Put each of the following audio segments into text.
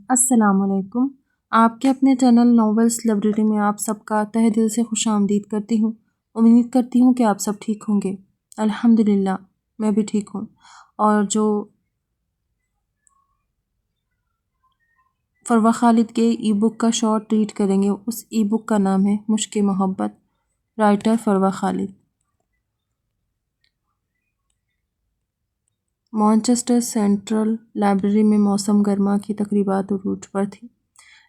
السلام علیکم۔ آپ کے اپنے چینل ناولس لائبریری میں آپ سب کا تہہ دل سے خوش آمدید کرتی ہوں۔ امید کرتی ہوں کہ آپ سب ٹھیک ہوں گے۔ الحمدللہ میں بھی ٹھیک ہوں۔ اور جو فروہ خالد کے ای بک کا شارٹ ریڈ کریں گے، اس ای بک کا نام ہے مشق محبت، رائٹر فروہ خالد۔ مانچسٹر سینٹرل لائبریری میں موسم گرما کی تقریبات عروج پر تھی۔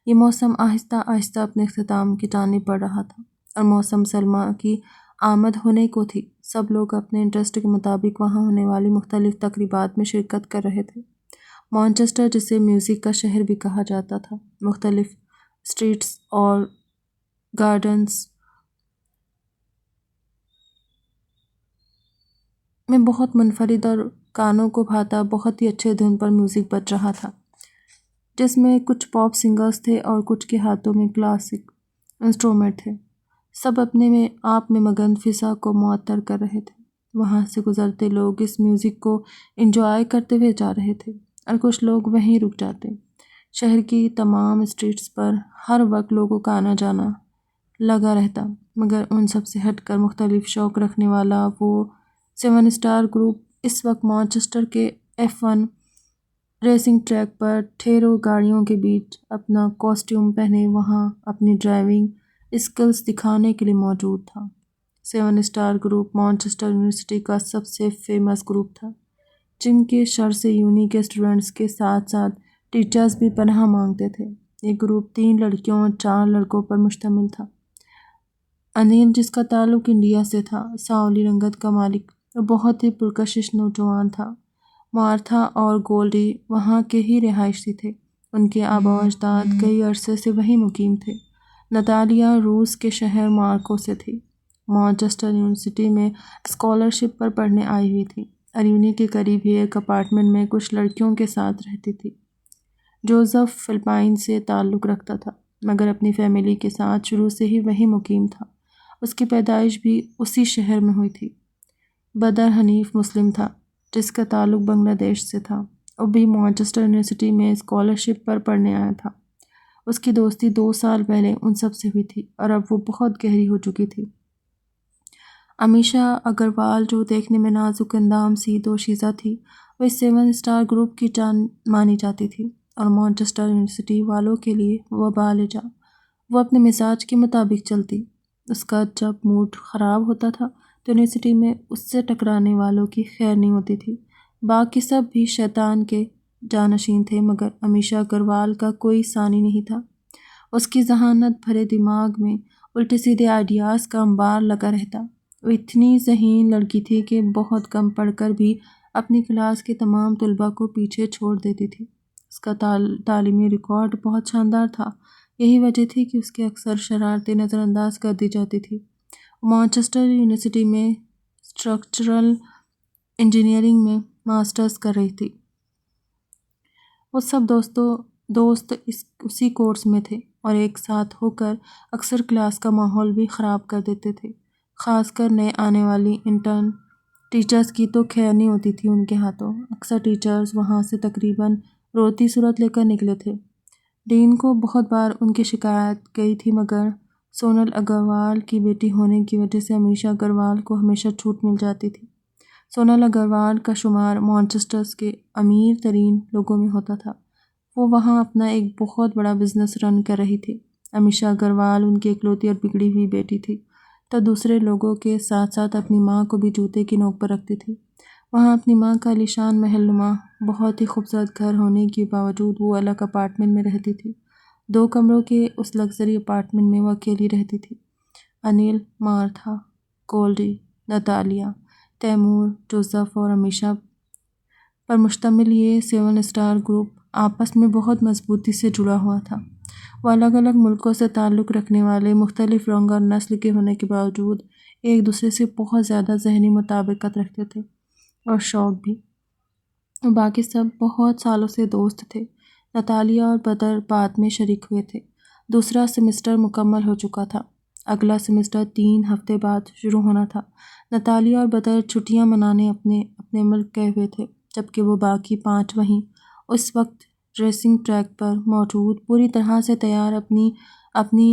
یہ موسم آہستہ آہستہ اپنے اختتام کی جانب بڑھ رہا تھا اور موسم سرما کی آمد ہونے کو تھی۔ سب لوگ اپنے انٹرسٹ کے مطابق وہاں ہونے والی مختلف تقریبات میں شرکت کر رہے تھے۔ مانچسٹر، جسے میوزک کا شہر بھی کہا جاتا تھا، مختلف اسٹریٹس اور گارڈنز میں بہت منفرد اور کانوں کو بھاتا بہت ہی اچھے دھن پر میوزک بج رہا تھا، جس میں کچھ پاپ سنگرز تھے اور کچھ کے ہاتھوں میں کلاسک انسٹرومنٹ تھے۔ سب اپنے میں آپ میں مگن فضا کو معطر کر رہے تھے۔ وہاں سے گزرتے لوگ اس میوزک کو انجوائے کرتے ہوئے جا رہے تھے اور کچھ لوگ وہیں رک جاتے۔ شہر کی تمام اسٹریٹس پر ہر وقت لوگوں کا آنا جانا لگا رہتا، مگر ان سب سے ہٹ کر مختلف شوق رکھنے والا وہ 7 اسٹار گروپ اس وقت مانچسٹر کے F1 ریسنگ ٹریک پر ٹھیروں گاڑیوں کے بیچ اپنا کاسٹیوم پہنے وہاں اپنی ڈرائیونگ اسکلز دکھانے کے لیے موجود تھا۔ 7 اسٹار گروپ مانچسٹر یونیورسٹی کا سب سے فیمس گروپ تھا، جن کے شر سے یونی کے اسٹوڈنٹس کے ساتھ ساتھ ٹیچرز بھی پناہ مانگتے تھے۔ یہ گروپ 3 لڑکیوں اور 4 لڑکوں پر مشتمل تھا۔ انیل، جس کا تعلق انڈیا سے تھا، سانولی رنگت کا مالک اور بہت ہی پرکشش نوجوان تھا۔ مارتھا اور گولڈی وہاں کے ہی رہائشی تھے، ان کے آباء و اجداد کئی عرصے سے وہیں مقیم تھے۔ نتالیہ روس کے شہر مارکو سے تھی، مانچسٹر یونیورسٹی میں اسکالرشپ پر پڑھنے آئی ہوئی تھی اور یونی کے قریب ہی ایک اپارٹمنٹ میں کچھ لڑکیوں کے ساتھ رہتی تھی۔ جوزف فلپائن سے تعلق رکھتا تھا، مگر اپنی فیملی کے ساتھ شروع سے ہی وہیں مقیم تھا۔ اس کی پیدائش بھی اسی شہر میں ہوئی تھی۔ بدر حنیف مسلم تھا، جس کا تعلق بنگلہ دیش سے تھا، وہ بھی مانچسٹر یونیورسٹی میں اسکالرشپ پر پڑھنے آیا تھا۔ اس کی دوستی 2 سال پہلے ان سب سے ہوئی تھی اور اب وہ بہت گہری ہو چکی تھی۔ امیشا اگروال، جو دیکھنے میں نازک اندام سی دوشیزہ تھی، وہ اس 7 اسٹار گروپ کی جان مانی جاتی تھی اور مانچسٹر یونیورسٹی والوں کے لیے وبال جا۔ وہ اپنے مزاج کے مطابق چلتی۔ اس کا جب موڈ خراب ہوتا تھا تو یونیورسٹی میں اس سے ٹکرانے والوں کی خیر نہیں ہوتی تھی۔ باقی سب بھی شیطان کے جانشین تھے، مگر امیشا اگروال کا کوئی ثانی نہیں تھا۔ اس کی ذہانت بھرے دماغ میں الٹے سیدھے آئیڈیاز کا انبار لگا رہتا۔ وہ اتنی ذہین لڑکی تھی کہ بہت کم پڑھ کر بھی اپنی کلاس کے تمام طلباء کو پیچھے چھوڑ دیتی تھی۔ اس کا تعلیمی ریکارڈ بہت شاندار تھا، یہی وجہ تھی کہ اس کی اکثر شرارتیں نظر انداز کر دی جاتی تھیں۔ وہ مانچسٹر یونیورسٹی میں اسٹرکچرل انجینئرنگ میں ماسٹرز کر رہی تھی۔ وہ سب دوست اسی کورس میں تھے اور ایک ساتھ ہو کر اکثر کلاس کا ماحول بھی خراب کر دیتے تھے۔ خاص کر نئے آنے والی انٹرن ٹیچرز کی تو خیر نہیں ہوتی تھی ان کے ہاتھوں۔ اکثر ٹیچرز وہاں سے تقریباً روتی صورت لے کر نکلے تھے۔ ڈین کو بہت بار ان کی شکایت گئی تھی، مگر سونل اگروال کی بیٹی ہونے کی وجہ سے امیشا اگروال کو ہمیشہ چھوٹ مل جاتی تھی۔ سونل اگروال کا شمار مانچسٹر کے امیر ترین لوگوں میں ہوتا تھا۔ وہ وہاں اپنا ایک بہت بڑا بزنس رن کر رہی تھی۔ امیشا اگروال ان کی اکلوتی اور بگڑی ہوئی بیٹی تھی، تو دوسرے لوگوں کے ساتھ ساتھ اپنی ماں کو بھی جوتے کی نوک پر رکھتی تھی۔ وہاں اپنی ماں کا عالیشان محل نما بہت ہی خوبصورت گھر ہونے کے باوجود وہ الگ اپارٹمنٹ میں رہتی تھی۔ 2 کمروں کے اس لگژری اپارٹمنٹ میں وہ اکیلی رہتی تھی۔ Anil, Martha, Goldie, Natalia, Taimur, Joseph اور امیشا پر مشتمل یہ 7 اسٹار گروپ آپس میں بہت مضبوطی سے جڑا ہوا تھا۔ وہ الگ الگ ملکوں سے تعلق رکھنے والے مختلف رنگ اور نسل کے ہونے کے باوجود ایک دوسرے سے بہت زیادہ ذہنی مطابقت رکھتے تھے اور شوق بھی۔ باقی سب بہت سالوں سے دوست تھے۔ نتالیہ اور بدر بعد میں شریک ہوئے تھے۔ دوسرا سیمسٹر مکمل ہو چکا تھا، اگلا سیمسٹر 3 ہفتے بعد شروع ہونا تھا۔ نتالیہ اور بدر چھٹیاں منانے اپنے اپنے ملک گئے ہوئے تھے، جبکہ وہ باقی 5 وہیں اس وقت ریسنگ ٹریک پر موجود پوری طرح سے تیار اپنی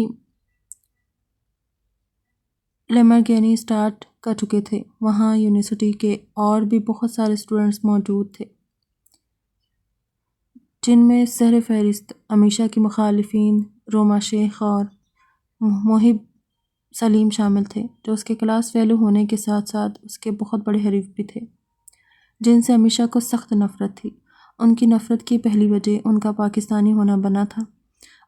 لیمبورگینی اسٹارٹ کر چکے تھے۔ وہاں یونیورسٹی کے اور بھی بہت سارے اسٹوڈنٹس موجود تھے، جن میں سر فہرست امیشا کی مخالفین روما شیخ اور محب سلیم شامل تھے، جو اس کے کلاس فیلو ہونے کے ساتھ ساتھ اس کے بہت بڑے حریف بھی تھے، جن سے امیشا کو سخت نفرت تھی۔ ان کی نفرت کی پہلی وجہ ان کا پاکستانی ہونا بنا تھا،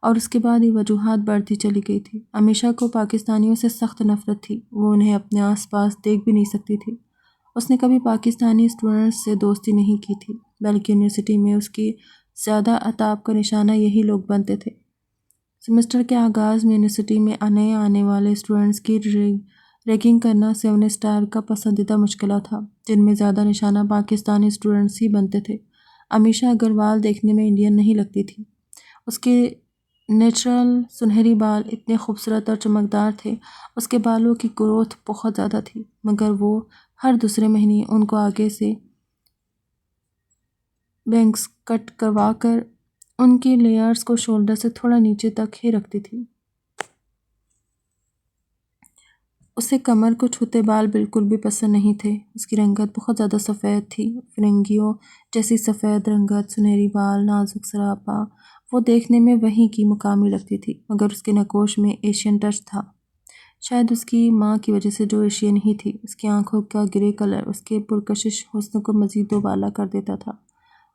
اور اس کے بعد یہ وجوہات بڑھتی چلی گئی تھی۔ امیشا کو پاکستانیوں سے سخت نفرت تھی، وہ انہیں اپنے آس پاس دیکھ بھی نہیں سکتی تھی۔ اس نے کبھی پاکستانی اسٹوڈنٹس سے دوستی نہیں کی تھی، بلکہ یونیورسٹی میں اس کی زیادہ عتاب کا نشانہ یہی لوگ بنتے تھے۔ سیمسٹر کے آغاز میں یونیورسٹی میں نئے آنے والے اسٹوڈنٹس کی ریگنگ کرنا 7 اسٹار کا پسندیدہ مشغلہ تھا، جن میں زیادہ نشانہ پاکستانی اسٹوڈنٹس ہی بنتے تھے۔ امیشا اگروال دیکھنے میں انڈین نہیں لگتی تھی۔ اس کے نیچرل سنہری بال اتنے خوبصورت اور چمکدار تھے، اس کے بالوں کی گروتھ بہت زیادہ تھی، مگر وہ ہر دوسرے مہینے ان کو آگے سے بینگز کٹ کروا کر ان کی لیئرز کو شولڈر سے تھوڑا نیچے تک ہی رکھتی تھی۔ اسے کمر کو چھوتے بال بالکل بھی پسند نہیں تھے۔ اس کی رنگت بہت زیادہ سفید تھی، فرنگیوں جیسی سفید رنگت، سنہری بال، نازک سراپا۔ وہ دیکھنے میں وہیں کی مقامی لگتی تھی، مگر اس کے نقوش میں ایشین ٹچ تھا، شاید اس کی ماں کی وجہ سے جو ایشین ہی تھی۔ اس کی آنکھوں کا گرے کلر اس کے پرکشش حسن کو مزید دوبالا کر دیتا تھا۔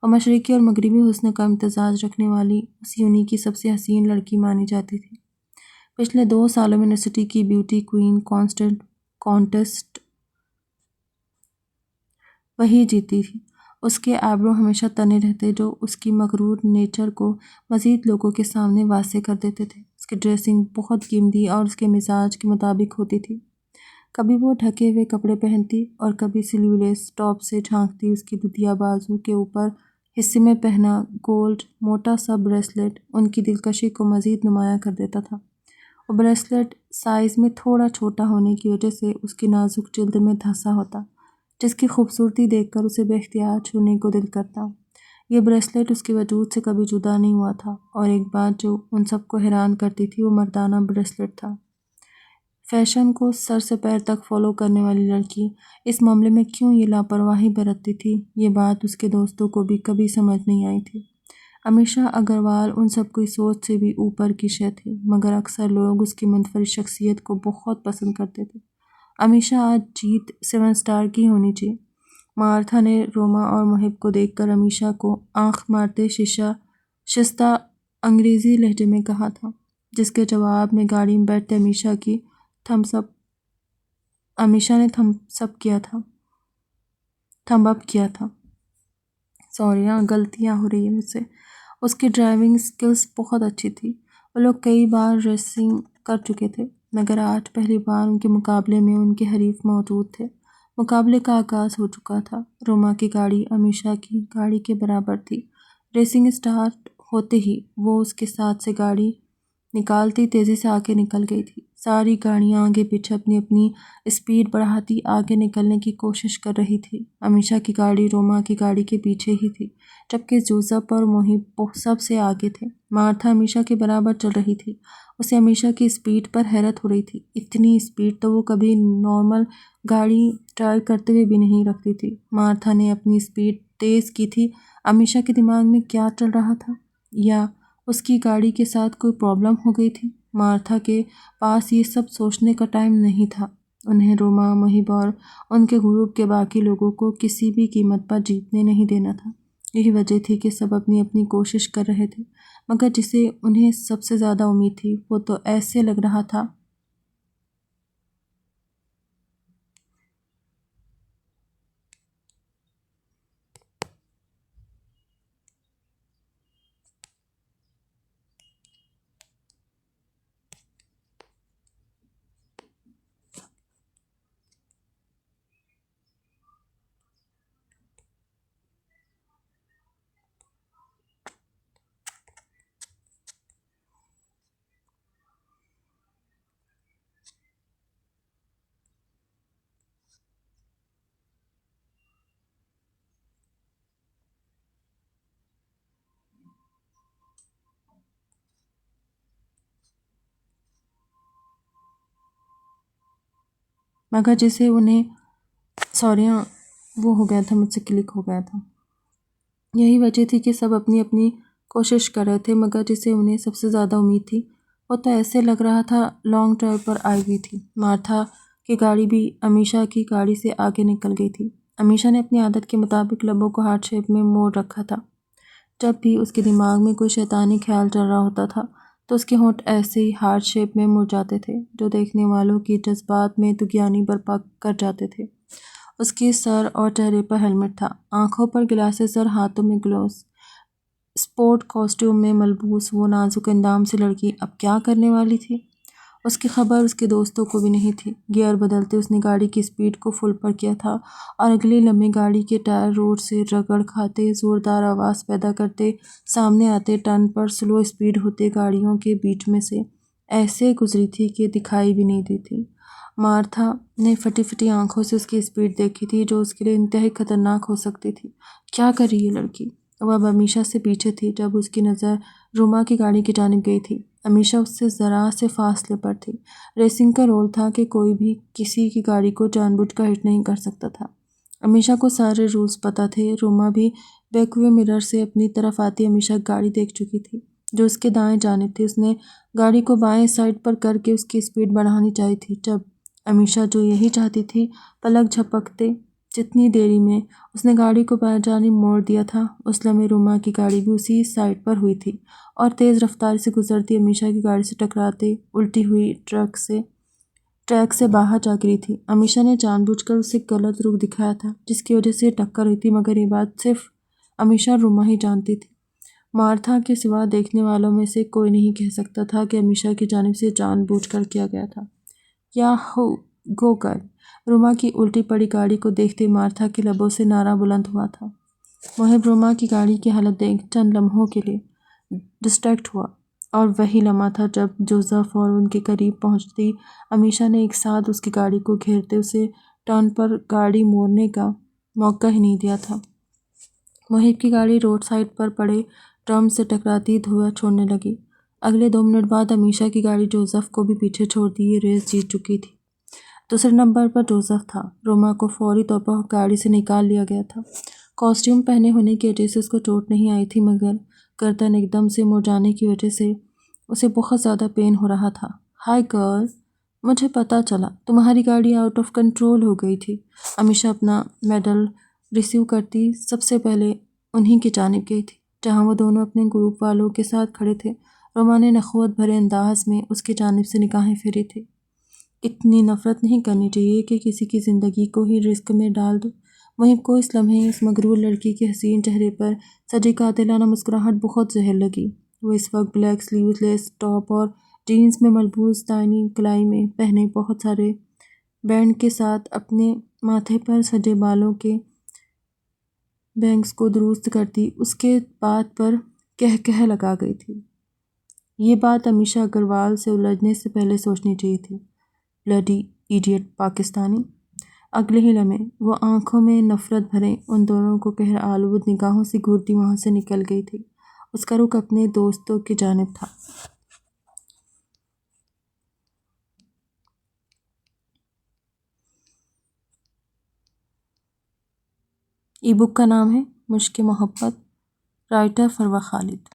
وہ مشرقی اور مغربی حسن کا امتزاج رکھنے والی اس یونی کی سب سے حسین لڑکی مانی جاتی تھی۔ پچھلے 2 سالوں میں یونیورسٹی کی بیوٹی کوئین کانٹیسٹ وہی جیتی تھی۔ اس کے آئیبرو ہمیشہ تنے رہتے، جو اس کی مغرور نیچر کو مزید لوگوں کے سامنے واضح کر دیتے تھے۔ اس کی ڈریسنگ بہت قیمتی اور اس کے مزاج کے مطابق ہوتی تھی۔ کبھی وہ ڈھکے ہوئے کپڑے پہنتی اور کبھی سلیو لیس ٹاپ سے جھانکتی۔ اس کی دودیا بازو کے اوپر حصے میں پہنا گولڈ موٹا سا بریسلیٹ ان کی دلکشی کو مزید نمایاں کر دیتا تھا۔ وہ بریسلیٹ سائز میں تھوڑا چھوٹا ہونے کی وجہ سے اس کی نازک جلد میں دھنسا ہوتا، جس کی خوبصورتی دیکھ کر اسے بے اختیار چھونے کو دل کرتا۔ یہ بریسلیٹ اس کے وجود سے کبھی جدا نہیں ہوا تھا، اور ایک بات جو ان سب کو حیران کرتی تھی وہ مردانہ بریسلیٹ تھا۔ فیشن کو سر سے پیر تک فالو کرنے والی لڑکی اس معاملے میں کیوں یہ لاپرواہی برتتی تھی، یہ بات اس کے دوستوں کو بھی کبھی سمجھ نہیں آئی تھی۔ امیشا اگروال ان سب کی سوچ سے بھی اوپر کی شے تھی، مگر اکثر لوگ اس کی منفرد شخصیت کو بہت پسند کرتے تھے۔ امیشا آج جیت 7 اسٹار کی ہونی چاہیے، مارتھا نے روما اور محب کو دیکھ کر امیشا کو آنکھ مارتے شستہ انگریزی لہجے میں کہا تھا، جس کے جواب میں گاڑی میں بیٹھتے امیشا نے تھمس اپ کیا تھا۔ غلطیاں ہو رہی ہیں مجھ سے۔ اس کی ڈرائیونگ سکلز بہت اچھی تھی۔ وہ لوگ کئی بار ریسنگ کر چکے تھے، مگر آج پہلی بار ان کے مقابلے میں ان کے حریف موجود تھے۔ مقابلے کا آغاز ہو چکا تھا۔ روما کی گاڑی امیشا کی گاڑی کے برابر تھی۔ ریسنگ اسٹارٹ ہوتے ہی وہ اس کے ساتھ سے گاڑی نکالتی تیزی سے آگے نکل گئی تھی۔ ساری گاڑیاں آگے پیچھے اپنی اپنی اسپیڈ بڑھاتی آگے نکلنے کی کوشش کر رہی تھی۔ امیشا کی گاڑی روما کی گاڑی کے پیچھے ہی تھی، جبکہ جوزف اور محب سب سے آگے تھے۔ مارتھا امیشا کے برابر چل رہی تھی۔ اسے امیشا کی اسپیڈ پر حیرت ہو رہی تھی۔ اتنی اسپیڈ تو وہ کبھی نارمل گاڑی ڈرائیو کرتے ہوئے بھی نہیں رکھتی تھی۔ مارتھا نے اپنی اسپیڈ تیز کی تھی۔ امیشا کے دماغ میں کیا چل رہا تھا؟ یا اس کی گاڑی کے ساتھ کوئی پرابلم ہو گئی تھی؟ مارتھا کے پاس یہ سب سوچنے کا ٹائم نہیں تھا۔ انہیں روما، محب اور ان کے گروپ کے باقی لوگوں کو کسی بھی قیمت پر جیتنے نہیں دینا تھا۔ یہی وجہ تھی کہ سب اپنی اپنی کوشش کر رہے تھے، مگر جسے انہیں سب سے زیادہ امید تھی وہ تو ایسے لگ رہا تھا مگر جسے انہیں سوریاں وہ ہو گیا تھا، مجھ سے کلک ہو گیا تھا۔ یہی وجہ تھی کہ سب اپنی اپنی کوشش کر رہے تھے، مگر جسے انہیں سب سے زیادہ امید تھی وہ تو ایسے لگ رہا تھا لانگ ڈرائیو پر آئی ہوئی تھی۔ مارتھا کی گاڑی بھی امیشا کی گاڑی سے آگے نکل گئی تھی۔ امیشا نے اپنی عادت کے مطابق لبوں کو ہارٹ شیپ میں موڑ رکھا تھا۔ جب بھی اس کے دماغ میں کوئی شیطانی خیال چل رہا ہوتا تھا تو اس کے ہونٹ ایسے ہی ہارٹ شیپ میں مڑ جاتے تھے، جو دیکھنے والوں کی جذبات میں طغیانی برپا کر جاتے تھے۔ اس کے سر اور چہرے پر ہیلمٹ تھا، آنکھوں پر گلاسز اور ہاتھوں میں گلوز۔ اسپورٹ کاسٹیوم میں ملبوس وہ نازک اندام سی لڑکی اب کیا کرنے والی تھی، اس کی خبر اس کے دوستوں کو بھی نہیں تھی۔ گیئر بدلتے اس نے گاڑی کی سپیڈ کو فل پر کیا تھا اور اگلے لمحے گاڑی کے ٹائر روڈ سے رگڑ کھاتے، زوردار آواز پیدا کرتے سامنے آتے ٹرن پر سلو سپیڈ ہوتے گاڑیوں کے بیچ میں سے ایسے گزری تھی کہ دکھائی بھی نہیں دی تھی۔ مارتھا نے پھٹی پھٹی آنکھوں سے اس کی سپیڈ دیکھی تھی، جو اس کے لیے انتہائی خطرناک ہو سکتی تھی۔ کیا کر رہی ہے لڑکی؟ وہ اب امیشا سے پیچھے تھی جب اس کی نظر روما کی گاڑی کی جانب گئی تھی۔ امیشا اس سے ذرا سے فاصلے پر تھی۔ ریسنگ کا رول تھا کہ کوئی بھی کسی کی گاڑی کو جان بوجھ کر ہٹ نہیں کر سکتا تھا۔ امیشا کو سارے رولز پتہ تھے۔ روما بھی بیک ویو مرر سے اپنی طرف آتی امیشا کی گاڑی دیکھ چکی تھی، جو اس کے دائیں جانب تھی۔ اس نے گاڑی کو بائیں سائڈ پر کر کے اس کی سپیڈ بڑھانی چاہی تھی، جب امیشا جو یہی چاہتی تھی پلک جھپکتے جتنی دیری میں اس نے گاڑی کو بائیں جانب موڑ دیا تھا، اس لمحے روما کی گاڑی بھی اسی سائڈ پر ہوئی تھی اور تیز رفتاری سے گزرتی امیشا کی گاڑی سے ٹکراتے الٹی ہوئی ٹریک سے باہر جا گری تھی۔ امیشا نے جان بوجھ کر اسے غلط رخ دکھایا تھا جس کی وجہ سے یہ ٹکر ہوئی تھی، مگر یہ بات صرف امیشا اور روما ہی جانتی تھی۔ مارتھا کے سوا دیکھنے والوں میں سے کوئی نہیں کہہ سکتا تھا کہ امیشا کی جانب سے جان بوجھ کر کیا گیا تھا۔ یاہو، گو گرل! روما کی الٹی پڑی گاڑی کو دیکھتے مارتھا کے لبوں سے نعرہ بلند ہوا تھا۔ محب روما کی گاڑی کی حالت دیکھ چند لمحوں کے لیے ڈسٹریکٹ ہوا، اور وہی لمحہ تھا جب جوزف اور ان کے قریب پہنچتی امیشا نے ایک ساتھ اس کی گاڑی کو گھیرتے اسے ٹرن پر گاڑی موڑنے کا موقع ہی نہیں دیا تھا۔ محب کی گاڑی روڈ سائڈ پر پڑے ڈرم سے ٹکراتی دھواں چھوڑنے لگی۔ اگلے 2 منٹ بعد امیشا کی گاڑی جوزف کو بھی پیچھے چھوڑ دیے ریس جیت چکی تھی۔ دوسرے نمبر پر جوزف تھا۔ روما کو فوری طور پر گاڑی سے نکال لیا گیا تھا۔ کاسٹیوم پہنے ہونے کی وجہ سے اس کو چوٹ نہیں آئی تھی، مگر گردن ایک دم سے مڑ جانے کی وجہ سے اسے بہت زیادہ پین ہو رہا تھا۔ High girl! مجھے پتہ چلا تمہاری گاڑی آؤٹ آف کنٹرول ہو گئی تھی۔ امیشا اپنا میڈل ریسیو کرتی سب سے پہلے انہی کی جانب گئی تھی جہاں وہ دونوں اپنے گروپ والوں کے ساتھ کھڑے تھے۔ روما نے نخوت بھرے انداز میں اس کی جانب سے نگاہیں پھیری تھی۔ اتنی نفرت نہیں کرنی چاہیے کہ کسی کی زندگی کو ہی رسک میں ڈال دو۔ محب کو اس لمحے اس مغرور لڑکی کے حسین چہرے پر سجی قاتلانہ مسکراہٹ بہت زہر لگی۔ وہ اس وقت بلیک سلیوز لیس ٹاپ اور جینز میں ملبوس دائنی کلائی میں پہنے بہت سارے بینڈ کے ساتھ اپنے ماتھے پر سجے بالوں کے بینگز کو درست کرتی اس کے بات پر کہہ لگا گئی تھی۔ یہ بات امیشا اگروال سے الجھنے سے پہلے سوچنی چاہیے تھی۔ Bloody idiot Pakistani! اگلے ہی لمحے وہ آنکھوں میں نفرت بھرے ان دونوں کو قہر آلود نگاہوں سے گھورتی وہاں سے نکل گئی تھی۔ اس کا رخ اپنے دوستوں کی جانب تھا۔ ای بک کا نام ہے مشق محبت، رائٹر فروہ خالد۔